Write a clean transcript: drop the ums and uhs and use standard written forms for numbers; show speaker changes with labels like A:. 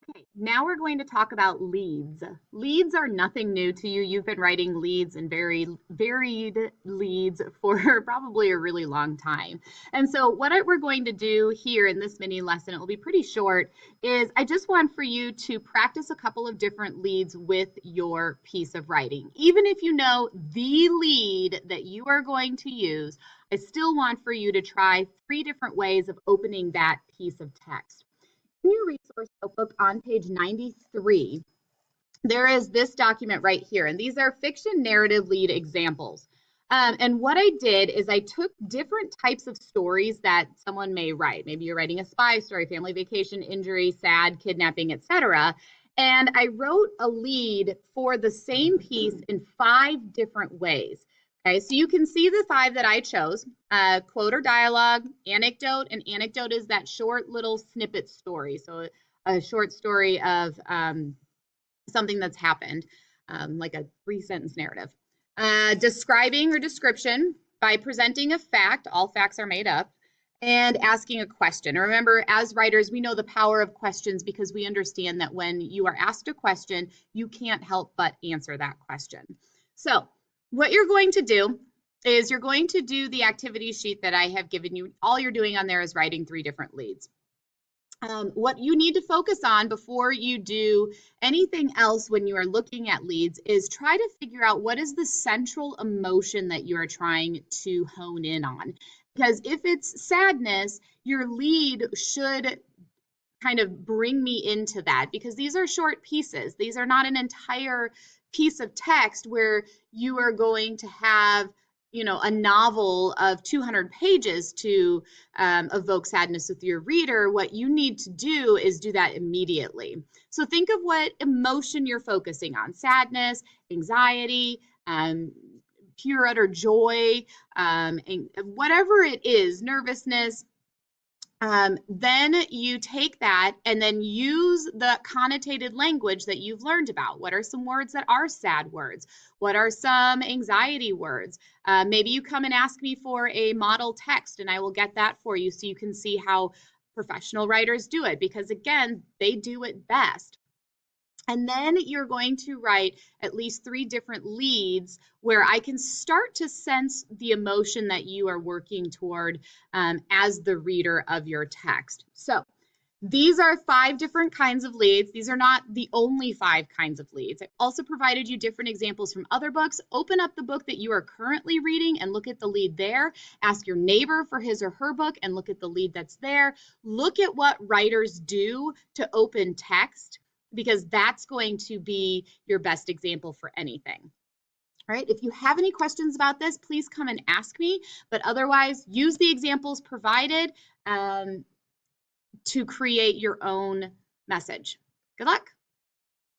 A: Okay, now we're going to talk about leads. Leads are nothing new to you. You've been writing leads and very varied leads for probably a really long time. And so what we're going to do here in this mini lesson, it will be pretty short, is I just want for you to practice a couple of different leads with your piece of writing. Even if you know the lead that you are going to use, I still want for you to try 3 different ways of opening that piece of text. In your resource notebook on page 93, there is this document right here, and these are fiction narrative lead examples. And what I did is I took different types of stories that someone may write. Maybe you're writing a spy story, family vacation, injury, sad, kidnapping, etc. And I wrote a lead for the same piece in 5 different ways. Okay, so you can see the 5 that I chose, quote or dialogue, anecdote. An anecdote is that short little snippet story. So a short story of something that's happened, like a 3-sentence narrative. Describing or description by presenting a fact, all facts are made up, and asking a question. Remember, as writers, we know the power of questions because we understand that when you are asked a question, you can't help but answer that question. So what you're going to do is you're going to do the activity sheet that I have given you. All you're doing on there is writing 3 different leads. What you need to focus on before you do anything else when you are looking at leads is try to figure out what is the central emotion that you are trying to hone in on. Because if it's sadness, your lead should kind of bring me into that, because these are short pieces. These are not an entire piece of text where you are going to have a novel of 200 pages to evoke sadness with your reader. What you need to do is do that immediately. So think of what emotion you're focusing on: sadness, anxiety, pure utter joy, and whatever it is, nervousness. Then you take that and then use the connotated language that you've learned about. What are some words that are sad words? What are some anxiety words? Maybe you come and ask me for a model text, and I will get that for you so you can see how professional writers do it, because again, they do it best. And then you're going to write at least 3 different leads where I can start to sense the emotion that you are working toward as the reader of your text. So these are 5 different kinds of leads. These are not the only 5 kinds of leads. I also provided you different examples from other books. Open up the book that you are currently reading and look at the lead there. Ask your neighbor for his or her book and look at the lead that's there. Look at what writers do to open text, because that's going to be your best example for anything. All right, if you have any questions about this, please come and ask me, but otherwise use the examples provided to create your own message. Good luck.